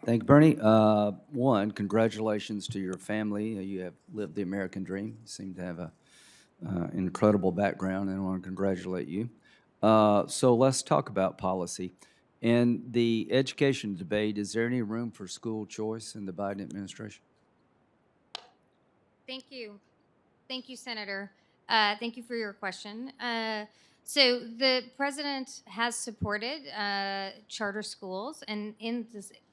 Thank you, Bernie. One, congratulations to your family. You have lived the American dream. You seem to have a incredible background, and I want to congratulate you. So let's talk about policy. In the education debate, is there any room for school choice in the Biden administration? Thank you. Thank you, Senator. Thank you for your question. So the president has supported charter schools, and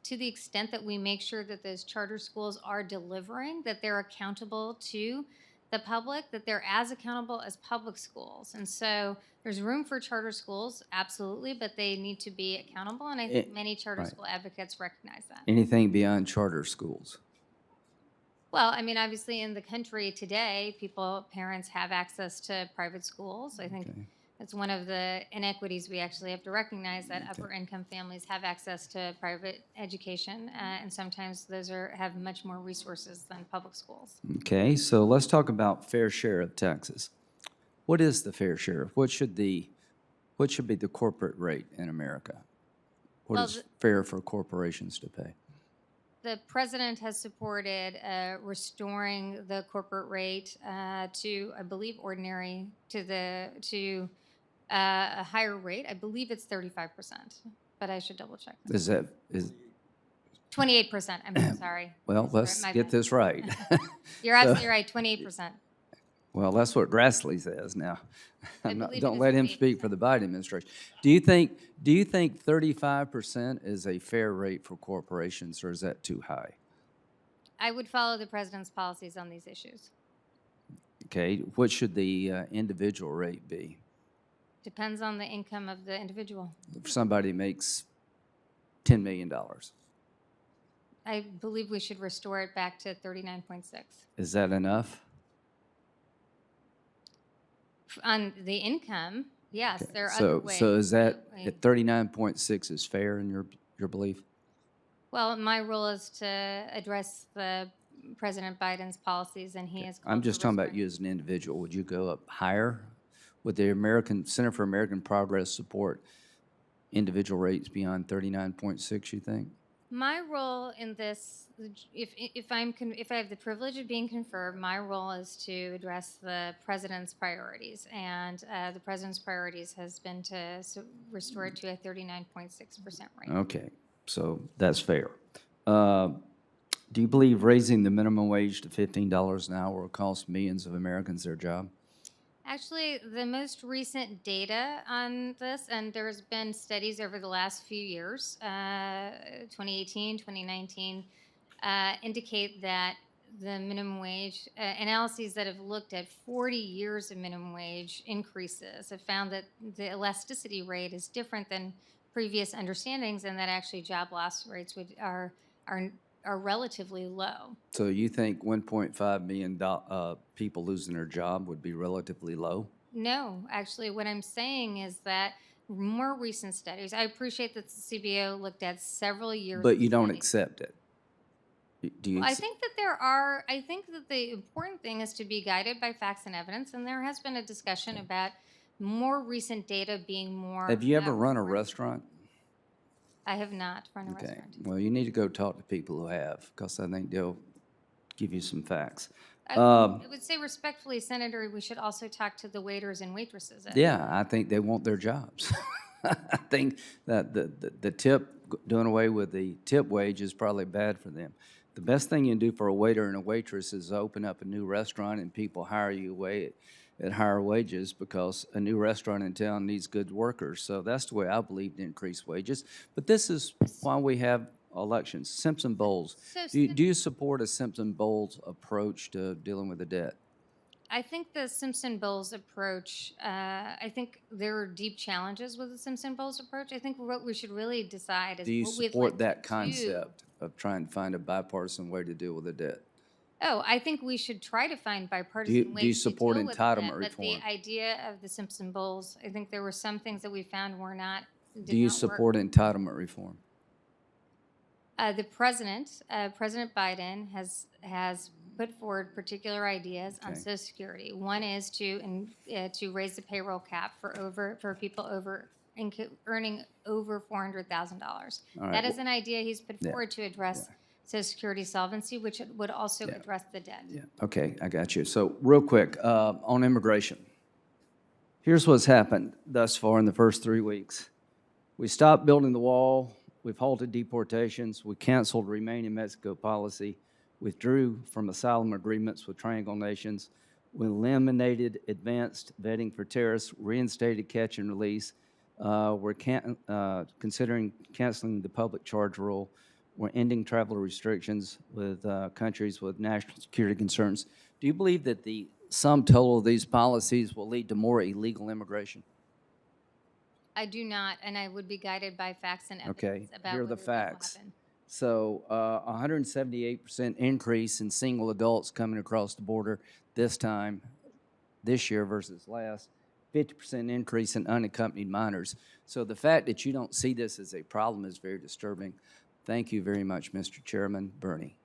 to the extent that we make sure that those charter schools are delivering, that they're accountable to the public, that they're as accountable as public schools. And so there's room for charter schools, absolutely, but they need to be accountable, and I think many charter Right. school advocates recognize that. Anything beyond charter schools? Well, I mean, obviously, in the country today, parents have access to private schools. I think Okay. that's one of the inequities we actually have to recognize, that upper income families have access to private education, and sometimes those have much more resources than public schools. Okay, so let's talk about fair share of taxes. What is the fair share? What should be the corporate rate in America? What Well, is fair for corporations to pay? the president has supported restoring the corporate rate to, I believe, to a higher rate. I believe it's 35%, but I should double check. Is that, is, 28%. I'm so sorry. well, Sorry, let's my get bad. this right. You're So- absolutely right. 28%. Well, that's what Grassley says now. believe it Don't is let him speak 28%. for the Biden administration. Do you think 35% is a fair rate for corporations, or is that too high? I would follow the president's policies on these issues. Okay, what should the individual rate be? Depends on the income of the individual. If somebody makes $10 million, I believe we should restore it back to 39.6. is that enough? On the income, yes, there are other So, ways. so is that, we- at 39.6 is fair in your belief? Well, my role is to address the President Biden's policies, and he is. I'm just talking about you as an individual. Would you go up higher? Would the American Center for American Progress support individual rates beyond 39.6, you think? My role in this, if I have the privilege of being confirmed, my role is to address the president's priorities, and the president's priorities has been to restore it to a 39.6% rate. Okay, so that's fair. Do you believe raising the minimum wage to $15 an hour will cost millions of Americans their job? Actually, the most recent data on this, and there's been studies over the last few years, 2018, 2019, indicate that the minimum wage analyses that have looked at 40 years of minimum wage increases have found that the elasticity rate is different than previous understandings, and that actually job loss rates are relatively low. So you think 1.5 million people losing their job would be relatively low? No, actually, what I'm saying is that more recent studies, I appreciate that the CBO looked at several years. But you of don't studies. accept it? Do you? Well, I think that I think that the important thing is to be guided by facts and evidence, and there has been a discussion about more recent data being more. Have you ever run a restaurant? I have not run a Okay, restaurant. well, you need to go talk to people who have, because I think they'll give you some facts. I would say respectfully, Senator, we should also talk to the waiters and waitresses. Yeah, I think they want their jobs. I think that the tip, doing away with the tip wage is probably bad for them. The best thing you can do for a waiter and a waitress is open up a new restaurant and people hire you away at higher wages, because a new restaurant in town needs good workers. So that's the way I believe to increase wages. But this is why we have elections. Simpson Bowles. So Do you support a Simpson Bowles approach to dealing with the debt? I think the Simpson Bowles approach, I think there are deep challenges with the Simpson Bowles approach. I think what we should really decide is Do you what we'd support like that to concept of trying to find a bipartisan way to deal with the debt? Oh, I think we should try to find bipartisan Do you ways support to deal with entitlement that. reform? But the idea of the Simpson Bowles, I think there were some things that we found Do you did not work. support entitlement reform? President Biden, has put forward particular ideas on Okay. Social Security. One is to raise the payroll cap for people over earning over $400,000. All right, That is an idea he's put yeah, forward to address Social Security solvency, which would also address the debt. yeah, okay, I got you. So real quick, on immigration. Here's what's happened thus far in the first 3 weeks. We stopped building the wall, we've halted deportations, we canceled Remain in Mexico policy, withdrew from asylum agreements with triangle nations, we eliminated advanced vetting for terrorists, reinstated catch and release. We're considering canceling the public charge rule. We're ending travel restrictions with countries with national security concerns. Do you believe that the sum total of these policies will lead to more illegal immigration? I do not, and I would be guided by facts and Okay, evidence about here are the whether that will facts. happen. So, 178% increase in single adults coming across the border this time, this year versus last. 50% increase in unaccompanied minors. So the fact that you don't see this as a problem is very disturbing. Thank you very much, Mr. Chairman. Bernie.